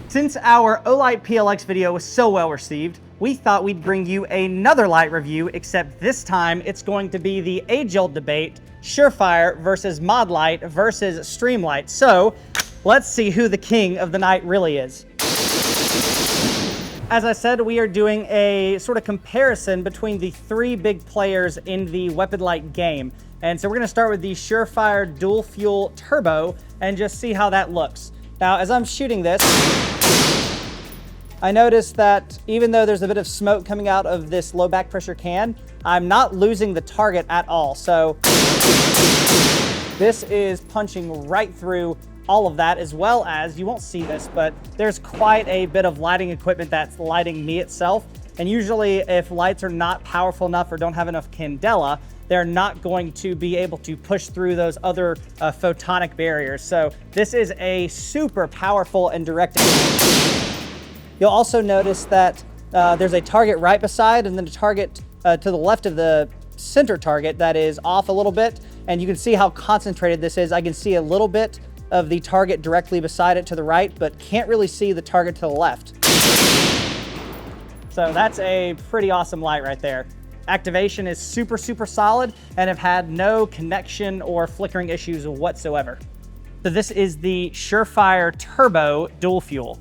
Since our Olight PLX video was so well received, we thought we'd bring you another light review, except this time it's going to be the age-old debate, SureFire versus Modlite versus Streamlight. So let's see who the king of the night really is. As I said, we are doing a sort of comparison between the three big players in the weapon light game. And so we're gonna start with the SureFire dual fuel turbo and just see how that looks. Now, as I'm shooting this, I noticed that even though there's a bit of smoke coming out of this low back pressure can, I'm not losing the target at all. So this is punching right through all of that, as well as, you won't see this, but there's quite a bit of lighting equipment that's lighting me itself. And usually if lights are not powerful enough or don't have enough candela, they're not going to be able to push through those other photonic barriers. So this is a super powerful and direct. You'll also notice that there's a target right beside and then a target to the left of the center target that is off a little bit. And you can see how concentrated this is. I can see a little bit of the target directly beside it to the right, but can't really see the target to the left. So that's a pretty awesome light right there. Activation is super, super solid and have had no connection or flickering issues whatsoever. So this is the SureFire Turbo Dual Fuel.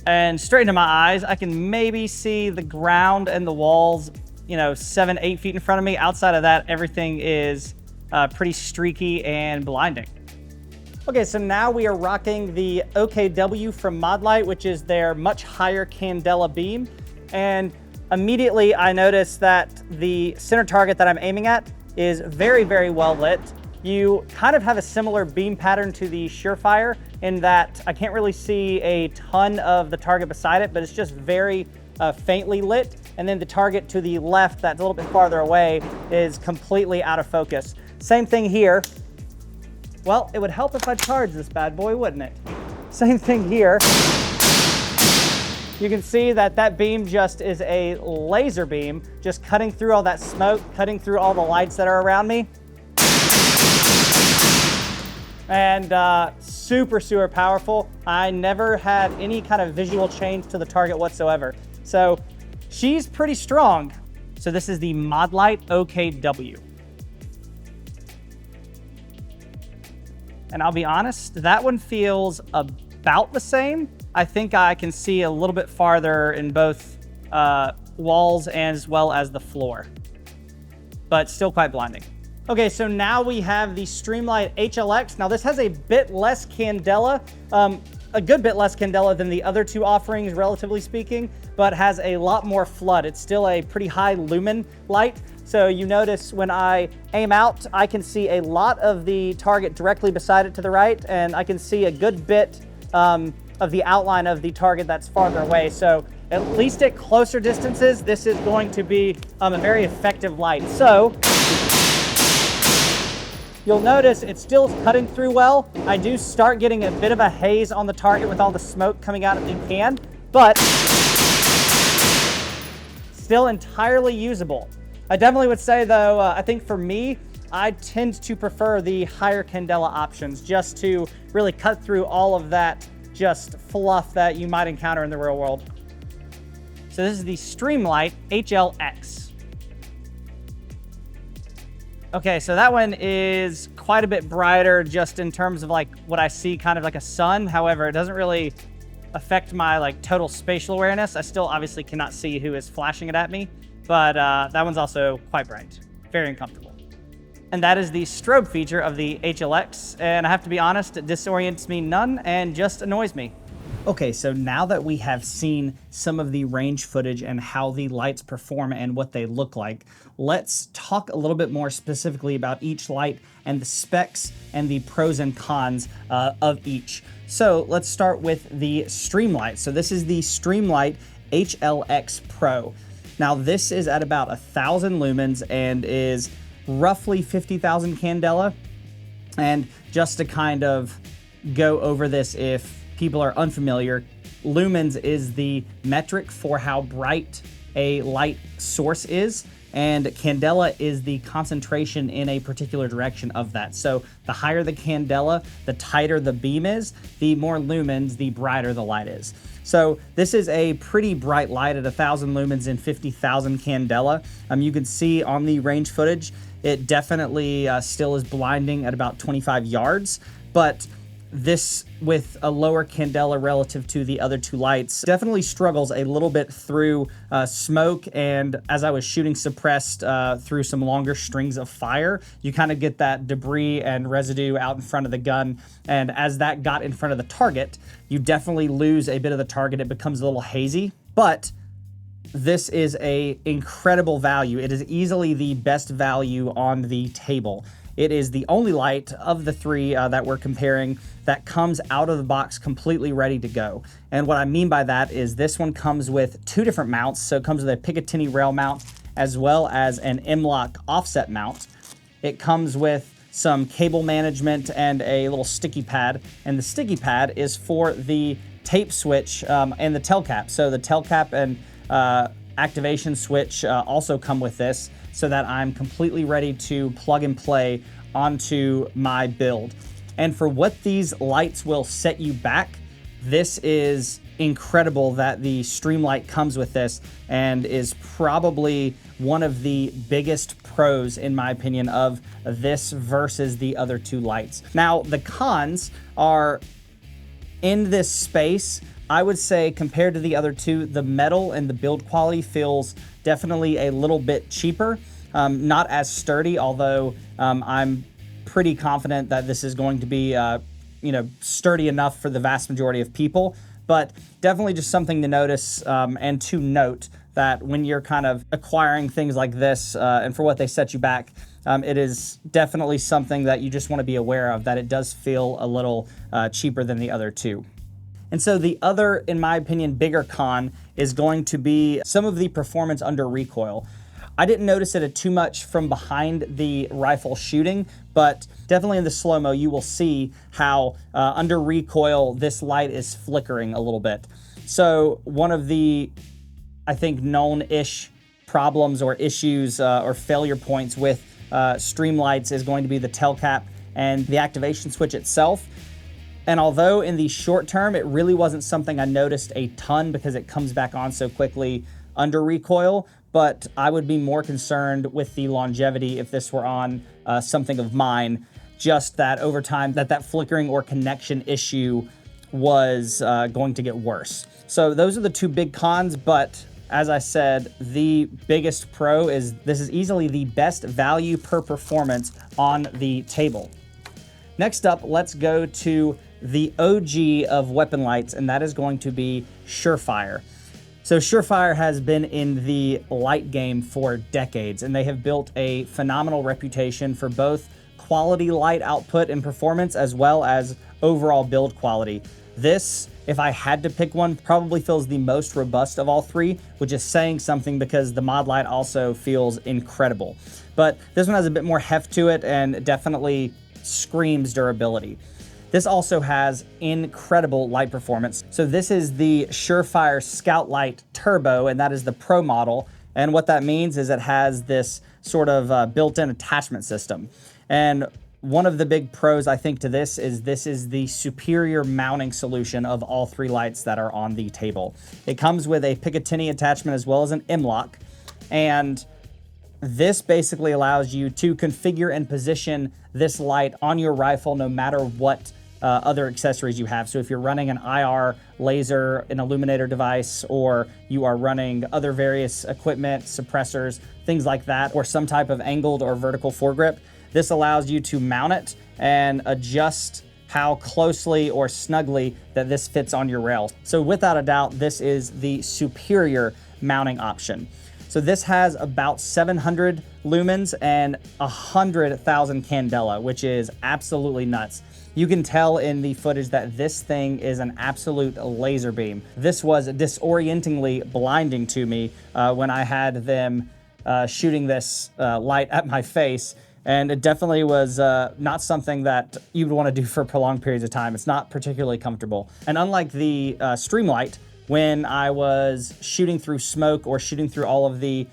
And straight into my eyes, I can maybe see the ground and the walls, 7-8 feet in front of me. Outside of that, everything is pretty streaky and blinding. Okay, so now we are rocking the OKW from Modlite, which is their much higher candela beam. And immediately I noticed that the center target that I'm aiming at is very, very well lit. You kind of have a similar beam pattern to the SureFire in that I can't really see a ton of the target beside it, but it's just very faintly lit. And then the target to the left that's a little bit farther away is completely out of focus. Same thing here. Well, it would help if I charged this bad boy, wouldn't it? Same thing here. You can see that that beam just is a laser beam, just cutting through all that smoke, cutting through all the lights that are around me. And super, super powerful. I never had any kind of visual change to the target whatsoever. So she's pretty strong. So this is the Modlite OKW. And I'll be honest, that one feels about the same. I think I can see a little bit farther in both walls as well as the floor, but still quite blinding. Okay, so now we have the Streamlight HLX. Now this has a bit less candela, a good bit less candela than the other two offerings, relatively speaking, but has a lot more flood. It's still a pretty high lumen light. So you notice when I aim out, I can see a lot of the target directly beside it to the right, and I can see a good bit of the outline of the target that's farther away. So at least at closer distances, this is going to be a very effective light. So you'll notice it's still cutting through well. I do start getting a bit of a haze on the target with all the smoke coming out of the can, but still entirely usable. I definitely would say though, I think for me, I tend to prefer the higher candela options just to really cut through all of that just fluff that you might encounter in the real world. So this is the Streamlight HLX. Okay, so that one is quite a bit brighter just in terms of like what I see kind of like a sun. However, it doesn't really affect my like total spatial awareness. I still obviously cannot see who is flashing it at me, but that one's also quite bright, very uncomfortable. And that is the strobe feature of the HLX. And I have to be honest, it disorients me none and just annoys me. Okay, so now that we have seen some of the range footage and how the lights perform and what they look like, let's talk a little bit more specifically about each light and the specs and the pros and cons of each. So let's start with the Streamlight. So this is the Streamlight HLX Pro. Now this is at about 1,000 lumens and is roughly 50,000 candela. And just to kind of go over this if people are unfamiliar, lumens is the metric for how bright a light source is. and Candela is the concentration in a particular direction of that. So the higher the Candela, the tighter the beam is, the more lumens, the brighter the light is. So this is a pretty bright light at 1,000 lumens and 50,000 Candela. You can see on the range footage, it definitely still is blinding at about 25 yards, but this, with a lower Candela relative to the other two lights, definitely struggles a little bit through smoke, and as I was shooting suppressed through some longer strings of fire, you kind of get that debris and residue out in front of the gun, and as that got in front of the target, you definitely lose a bit of the target. It becomes a little hazy, but this is a incredible value. It is easily the best value on the table. It is the only light of the three that we're comparing that comes out of the box completely ready to go. And what I mean by that is this one comes with two different mounts. So it comes with a Picatinny rail mount as well as an M-LOK offset mount. It comes with some cable management and a little sticky pad. And the sticky pad is for the tape switch and the tail cap. So the tail cap and activation switch also come with this, so that I'm completely ready to plug and play onto my build. And for what these lights will set you back, this is incredible that the Streamlight comes with this, and is probably one of the biggest pros, in my opinion, of this versus the other two lights. Now, the cons are in this space. I would say compared to the other two, the metal and the build quality feels definitely a little bit cheaper. Not as sturdy, although I'm pretty confident that this is going to be sturdy enough for the vast majority of people. But definitely just something to notice and to note that when you're kind of acquiring things like this and for what they set you back, it is definitely something that you just want to be aware of, that it does feel a little cheaper than the other two. And so the other, in my opinion, bigger con is going to be some of the performance under recoil. I didn't notice it too much from behind the rifle shooting, but definitely in the slow-mo, you will see how under recoil, this light is flickering a little bit. So one of the, I think, known-ish problems or issues or failure points with Streamlights is going to be the tail cap and the activation switch itself. And although in the short term, it really wasn't something I noticed a ton because it comes back on so quickly under recoil, but I would be more concerned with the longevity if this were on something of mine, just that over time that flickering or connection issue was going to get worse. So those are the two big cons, but as I said, the biggest pro is this is easily the best value per performance on the table. Next up, let's go to the OG of weapon lights, and that is going to be SureFire. So SureFire has been in the light game for decades, and they have built a phenomenal reputation for both quality light output and performance, as well as overall build quality. This, if I had to pick one, probably feels the most robust of all three, which is saying something because the Modlite also feels incredible. But this one has a bit more heft to it and definitely screams durability. This also has incredible light performance. So this is the SureFire Scout Light Turbo, and that is the Pro model. And what that means is it has this sort of built-in attachment system. And one of the big pros, I think, to this is the superior mounting solution of all three lights that are on the table. It comes with a Picatinny attachment as well as an M-LOK, and this basically allows you to configure and position this light on your rifle no matter what other accessories you have. So if you're running an IR, laser, an illuminator device, or you are running other various equipment, suppressors, things like that, or some type of angled or vertical foregrip, this allows you to mount it and adjust how closely or snugly that this fits on your rail. So without a doubt, this is the superior mounting option. So this has about 700 lumens and 100,000 Candela, which is absolutely nuts. You can tell in the footage that this thing is an absolute laser beam. This was disorientingly blinding to me when I had them shooting this light at my face. And it definitely was not something that you would want to do for prolonged periods of time. It's not particularly comfortable. And unlike the Streamlight, when I was shooting through smoke or shooting through all of the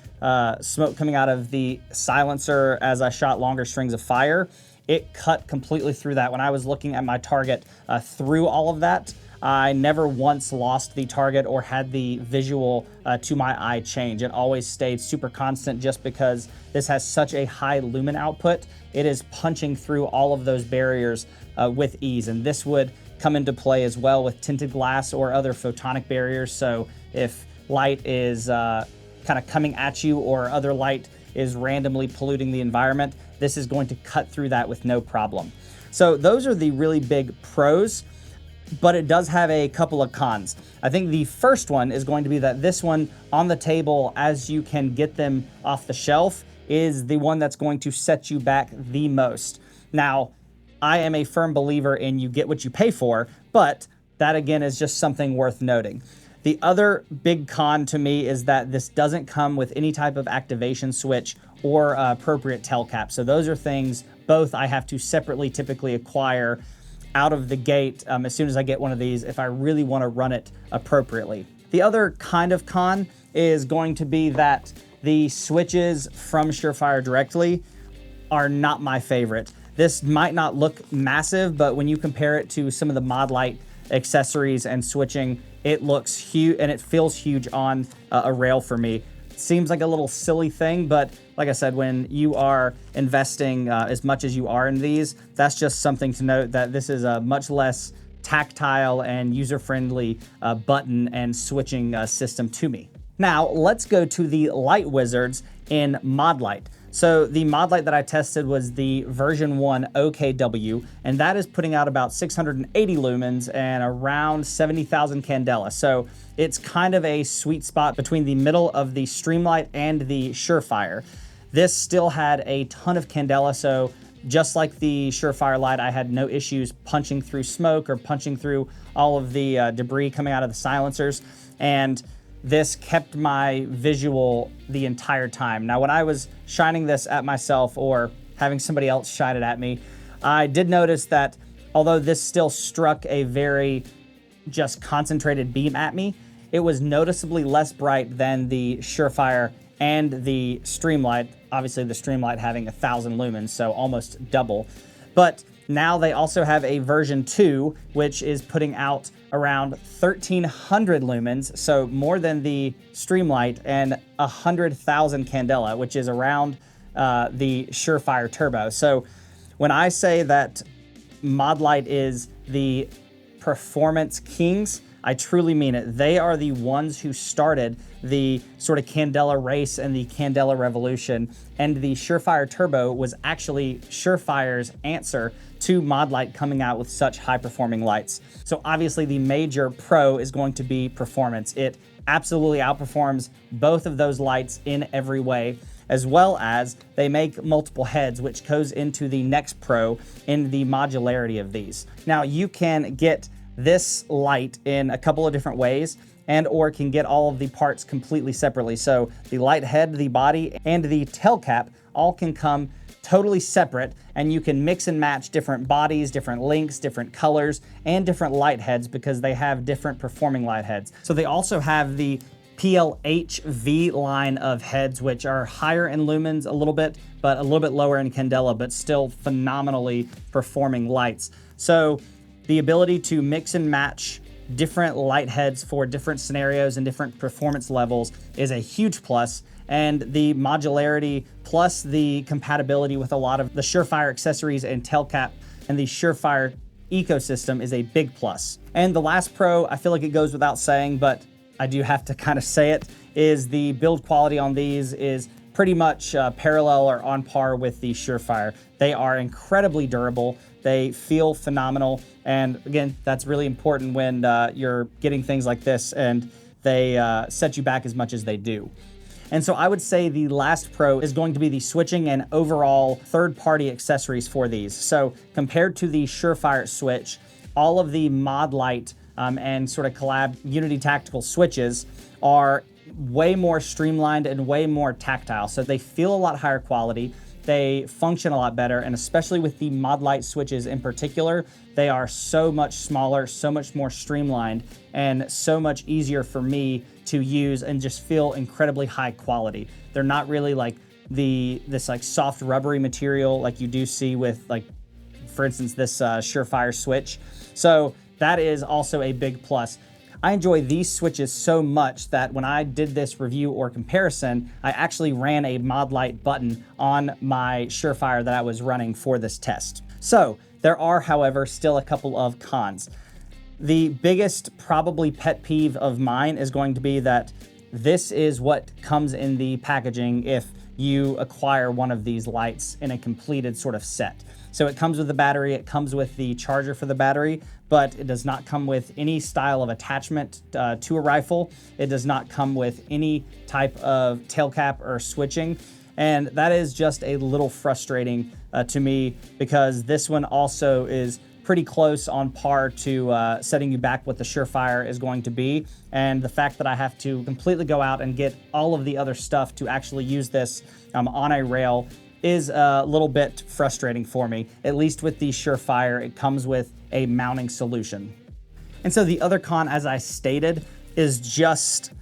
smoke coming out of the silencer as I shot longer strings of fire, it cut completely through that. When I was looking at my target through all of that, I never once lost the target or had the visual to my eye change. It always stayed super constant just because this has such a high lumen output. It is punching through all of those barriers with ease. And this would come into play as well with tinted glass or other photonic barriers. So if light is kind of coming at you or other light is randomly polluting the environment, this is going to cut through that with no problem. So those are the really big pros, but it does have a couple of cons. I think the first one is going to be that this one on the table, as you can get them off the shelf, is the one that's going to set you back the most. Now, I am a firm believer in you get what you pay for, but that again is just something worth noting. The other big con to me is that this doesn't come with any type of activation switch or appropriate tail cap. So those are things both I have to separately typically acquire out of the gate as soon as I get one of these if I really want to run it appropriately. The other kind of con is going to be that the switches from SureFire directly are not my favorite. This might not look massive, but when you compare it to some of the Modlite accessories and switching, it looks huge and it feels huge on a rail for me. It seems like a little silly thing, but like I said, when you are investing as much as you are in these, that's just something to note, that this is a much less tactile and user-friendly button and switching system to me. Now, let's go to the light wizards in Modlite. So the Modlite that I tested was the version 1 OKW, and that is putting out about 680 lumens and around 70,000 Candela. So it's kind of a sweet spot between the middle of the Streamlight and the SureFire. This still had a ton of Candela, so just like the SureFire light, I had no issues punching through smoke or punching through all of the debris coming out of the silencers. And this kept my visual the entire time. Now, when I was shining this at myself or having somebody else shine it at me, I did notice that although this still struck a very just concentrated beam at me, it was noticeably less bright than the SureFire and the Streamlight. Obviously, the Streamlight having 1,000 lumens, so almost double. But now they also have a version 2, which is putting out around 1,300 lumens, so more than the Streamlight, and 100,000 Candela, which is around the SureFire Turbo. So when I say that Modlite is the performance kings, I truly mean it. They are the ones who started the sort of Candela race and the Candela revolution, and the SureFire Turbo was actually SureFire's answer to Modlite coming out with such high-performing lights. So obviously the major pro is going to be performance. It absolutely outperforms both of those lights in every way, as well as they make multiple heads, which goes into the next pro in the modularity of these. Now, you can get this light in a couple of different ways, and or can get all of the parts completely separately. So the light head, the body, and the tail cap all can come totally separate, and you can mix and match different bodies, different lengths, different colors, and different light heads because they have different performing light heads. So they also have the PLHV line of heads, which are higher in lumens a little bit, but a little bit lower in Candela, but still phenomenally performing lights. So the ability to mix and match different light heads for different scenarios and different performance levels is a huge plus. And the modularity plus the compatibility with a lot of the SureFire accessories and tail cap and the SureFire ecosystem is a big plus. And the last pro, I feel like it goes without saying, but I do have to kind of say it, is the build quality on these is pretty much parallel or on par with the SureFire. They are incredibly durable. They feel phenomenal. And again, that's really important when you're getting things like this and they set you back as much as they do. And so I would say the last pro is going to be the switching and overall third-party accessories for these. So compared to the SureFire switch, all of the Modlite and sort of collab Unity tactical switches are way more streamlined and way more tactile. So they feel a lot higher quality. They function a lot better, and especially with the Modlite switches in particular, they are so much smaller, so much more streamlined, and so much easier for me to use and just feel incredibly high quality. They're not really like this like soft rubbery material like you do see with, like, for instance, this SureFire switch. So that is also a big plus. I enjoy these switches so much that when I did this review or comparison, I actually ran a Modlite button on my SureFire that I was running for this test. So there are, however, still a couple of cons. The biggest probably pet peeve of mine is going to be that this is what comes in the packaging if you acquire one of these lights in a completed sort of set. So it comes with the battery, it comes with the charger for the battery, but it does not come with any style of attachment to a rifle. It does not come with any type of tail cap or switching. And that is just a little frustrating to me, because this one also is pretty close on par to setting you back what the SureFire is going to be. And the fact that I have to completely go out and get all of the other stuff to actually use this on a rail is a little bit frustrating for me. At least with the SureFire, it comes with a mounting solution. And so the other con, as I stated, is just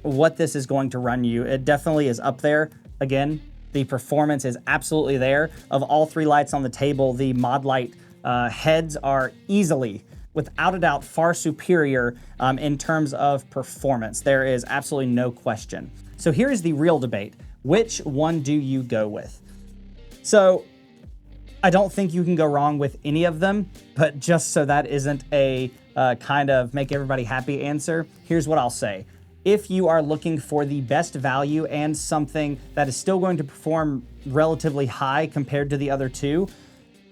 what this is going to run you. It definitely is up there. Again, the performance is absolutely there. Of all three lights on the table, the Modlite heads are easily, without a doubt, far superior in terms of performance. There is absolutely no question. So here is the real debate. Which one do you go with? So I don't think you can go wrong with any of them, but just so that isn't a kind of make everybody happy answer, here's what I'll say. If you are looking for the best value and something that is still going to perform relatively high compared to the other two,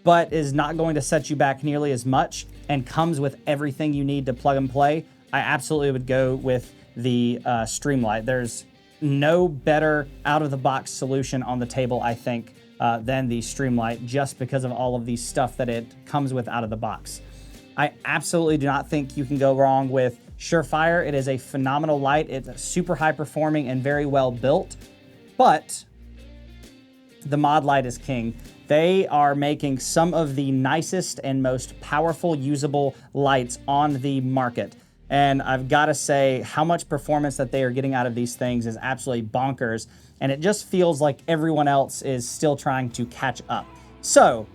but is not going to set you back nearly as much and comes with everything you need to plug and play, I absolutely would go with the Streamlight. There's no better out-of-the-box solution on the table, I think, than the Streamlight, just because of all of the stuff that it comes with out of the box. I absolutely do not think you can go wrong with SureFire. It is a phenomenal light. It's super high-performing and very well built, but the Modlite is king. They are making some of the nicest and most powerful usable lights on the market. And I've got to say, how much performance that they are getting out of these things is absolutely bonkers. And it just feels like everyone else is still trying to catch up. So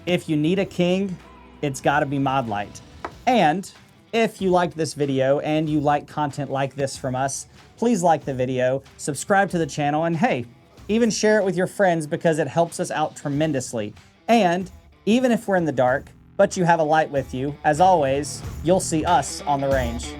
if you need a king, it's got to be Modlite. And if you liked this video and you like content like this from us, please like the video, subscribe to the channel, and hey, even share it with your friends, because it helps us out tremendously. And even if we're in the dark, but you have a light with you, as always, you'll see us on the range.